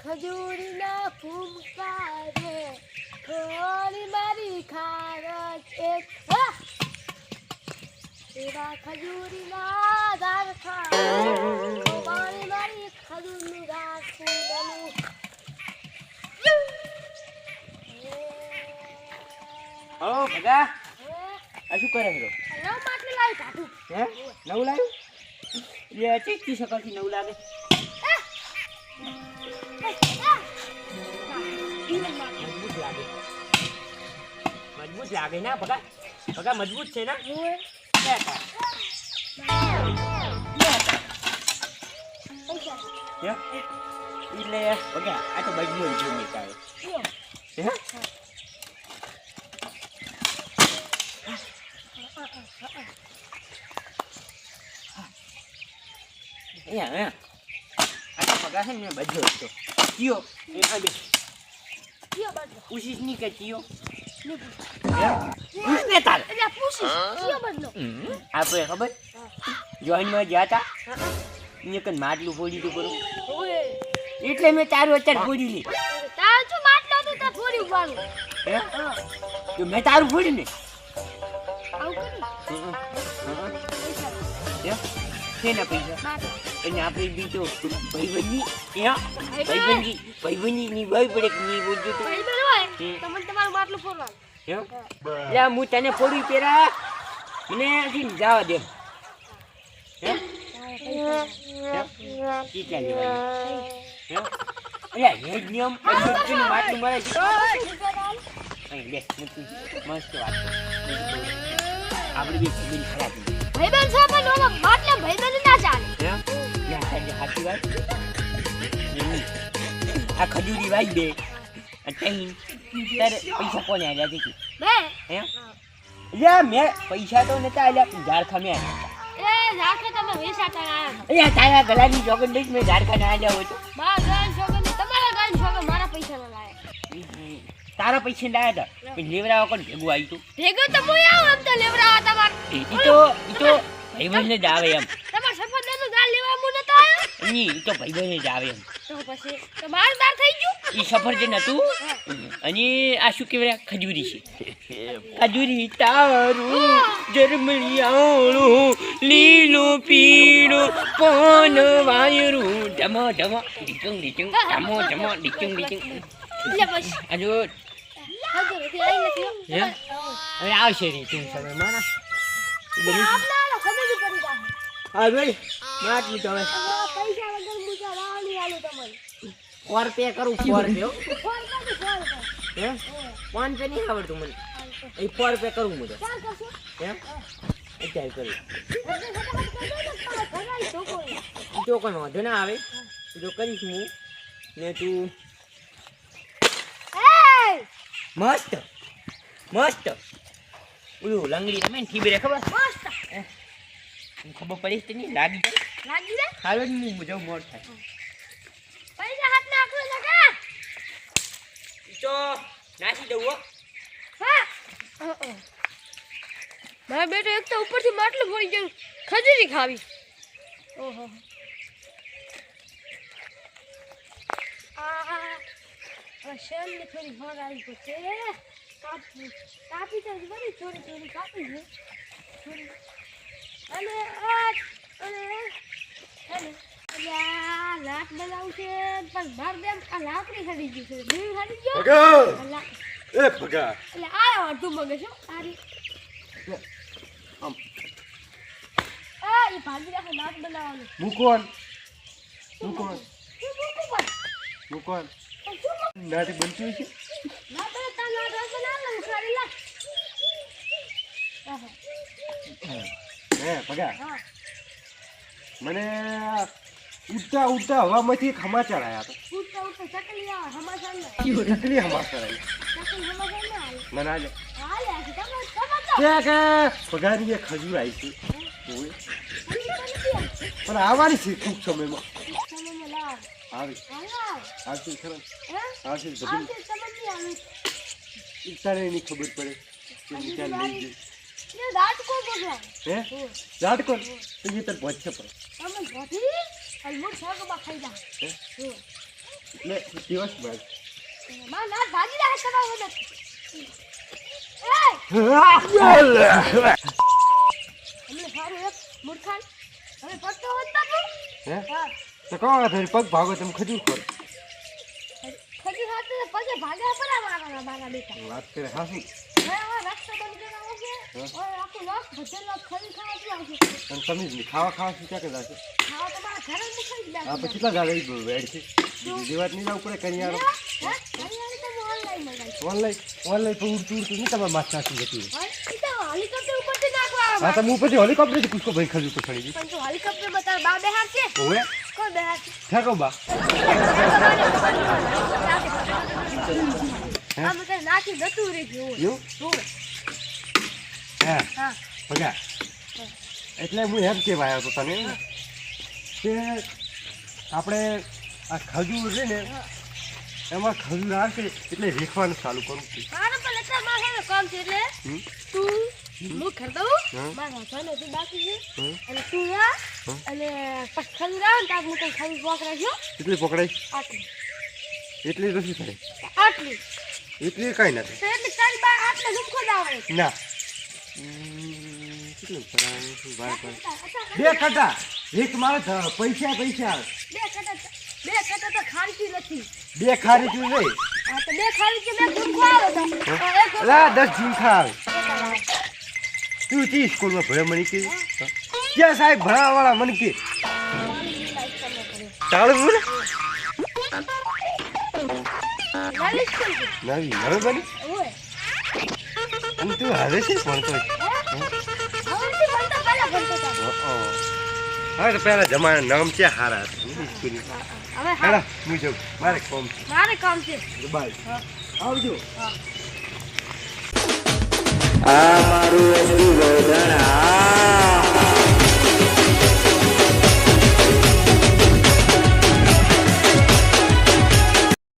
ખજૂરીના ફૂમકા રે થોડી મારી ખારજ એક એવા ખજૂરીના ઝાડખા થોડી મારી ખજૂરનું રાખું ઓ ભગા આ શું કરે છો? નવ માટલું લાવી કાઢું. હે નવું લાવ્યું? એ ચીકતી શકલથી નવું લાગે. મજબૂત લાગે. મજબૂત લાગે ના ભગા? ભગા મજબૂત છે ના? એટલે ભગા આ તો બજલો છે નીકાળે. હે અહીંયા આ તો પગા છે ને બજલો હતો. કયો એ આગે કયો બદલો? પૂછીશ નહીં કે કયો? પૂછને તાર. એટલે પૂછીશ કયો બદલો? આપણે ખબર જોઈનમાં ગયા હતા અહીંયા કઈ માટલું ફોડી હતું બરોબર, એટલે મેં તારું અત્યારે ફોડી લી. તાર શું માટલો તો તે ફોડી ઉપાડું. હે તો મેં તારું ફોડી ને આવું કરી શેના પૈસા અને આપણે બીજો ભાઈબંધી ભાઈબંધી ની ભાઈ પડે કે નહીં બોલજો તો ભાઈબંધ હોય તો મને તમારું માટલું ફોડવાનું. એટલે હું તને ફોડી પેરા મને હજી જવા દે. કેટલા લેવાની? એટલે નિયમ માટલું મળે છે. મસ્ત વાત આપણે બી ભાઈબંધ ખરાબ ભાઈબંધ છે પણ ઓલો માટલા ભાઈબંધ ના ચાલે. સાચી વાત. આ ખજૂરી વાઈ દે તારે પૈસા કોને આવ્યા છે? બે હે મેં પૈસા તો નતા આવ્યા, ઝાડખા મેં આવ્યા. એ રાખે તમે વેસાતા આયા. અહીંયા તારા ગલાની જોગન દઈશ મેં ઝાડખા ના આવ્યા હોય તો મારા ગાન છોકર તમારા ગાન છોકર મારા પૈસા ના લાયા. તારા પૈસા લાયા હતા પણ લેવરાવા કોણ ભેગું આવ્યું તું? ભેગો તો હું આવું આમ તો લેવરાવા તમાર. ઈ તો ભાઈબંધને જ આવે એમ. તમાર સફરજનનું દાળ લેવા હું નતો આયો. ઈ તો ભાઈબંધને જ આવે એમ. તો પછી તો માર દાળ થઈ ગયું. ઈ સફરજન હતું અને આ શું કહેવાય ખજૂરી છે. ખજૂરી તારું જરમલિયાળું લીલું પીળું પોન વાયરું ઢમ ઢમ ડીચુંગ ડીચુંગ ઢમો ઢમો ડીચુંગ ડીચુંગ. લે બસ આ જો હજુ નથી આઈ નથી. હે હવે આવશે રી તું સમય મારા આપના ખબર પડી જાય. હા ભાઈ માટલી તો હવે પૈસા વગર મુજા રાવણી આલો તમને. ફોન પે કરું ફોન પે હો. ફોન કરી ફોન કર. હે ફોન પે નહીં આવડતું મને. એ ફોન પે કરું હું તો. ચાલ કરશું. હે અત્યારે કરું. એ તો કોઈ વાંધો ના આવે એ તો કરીશ હું ને તું. મસ્ત મસ્ત ઓલું લંગડી રમે ને ઠીબરે ખબર મસ્ત ખબર પડી તો નહીં લાગી જાય. લાગી રે. હાલો ને હું જાઉં મોડ થાય. પૈસા હાથ નાખો લગા. ઈ તો નાસી દઉં હો. હા મારા બેટો એક તો ઉપરથી માટલું ફોડી ગયું ખજૂરી ખાવી. ઓહો શેલ ને થોડી હોર આવી છે. કાપી તો બધી થોડી થોડી કાપી છે અને આ લાટ બનાવું છે પણ બાર બેમ આ લાકડી ખરી ગઈ છે. દીવ ખરી ગયો એ ભગા એટલે આયો અડધું મગે છો આરી એ ભાગી રાખે લાટ બનાવવાનું. મુકોન શું મૂકું નાટી બનતી છે. ના તો તા લાટ બનાવ લઉં સારી લા. હે ભગા હા મને ઉડતા ઉડતા હવામાંથી એક સમાચાર આવ્યા ઉઠતા ઉઠતા ચકલી આવે સમાચાર ને હતા. નકલી સમાચાર આવ્યા ચકલી સમાચાર ના આવે. મને આજે હાલે આ તમે કે પગારની એક ખજૂર આવી છે ઓય. પણ આવવાની છે ટૂંક સમયમાં. સમયમાં લાવ આવી હાલો આવતી ખરા હે આવશે બધી આવતી સમજ નહીં આવે. તારે એની ખબર પડે કે વિચાર લઈ ગઈ. ये दांत को बोल હે જાટ કોણ તો એ તાર પહોંચે પર તમે ગધી અને મોર છોક બા ખાઈ જા. એટલે દિવસ બાદ માં ના ભાગી રહ્યા કરાવો ને અમને સારું એક મૂર્ખાન હવે પડતો હોત તો હે હા તો કહો તારી પગ ભાગો તમે ખજૂર ખોર ખજી હાથ પગે ભાગ્યા પરા મારા બેટા વાત કરે હાસું હવે રસ્તો બંધ કરાવો છે ઓય આખું લોક ભજન લોક ખરી ખાવા આવશે અને તમે જ નહીં ખાવા શું ક્યાં કદાચ ખાવા તમારા ઘરે મૂકી જ આપણે કેટલા જાગે વેડ છે બીજી વાત નહીં લાવું પડે કરી યાર ઓનલાઈન તો ઉડતું નહીં તમારે માથા શું જતી હા તમે ઉપરથી હેલિકોપ્ટરથી પૂછકો ભાઈ ખજૂર તો ખરી ઓવે ઠેકો બા એવું હે ભગા એટલે હું એમ કહેવા આવ્યો હતો તને કે આપણે આ ખજૂર છે ને એમાં ખજૂર આવશે એટલે રેખવાનું ચાલુ કરવું છે એટલી પકડાય એટલી નથી થાય એટલી કઈ નથી ના કેટલું બે કટા એક મારે પૈસા આવે બે ખારી તું રે 10 ઝીંખા આવે તું ચી સ્કૂલમાં ભણે મને કે ક્યાં સાહેબ ભણાવવાળા મને કે ચાલુ બોલે નવી હવે બની અને તું હવે છે ભણતો હવે તો પહેલા જમાના નામ ક્યાં હારા હતા સ્કૂલ હું જાઉં મારે કામ છે બાય આવજો આ મારું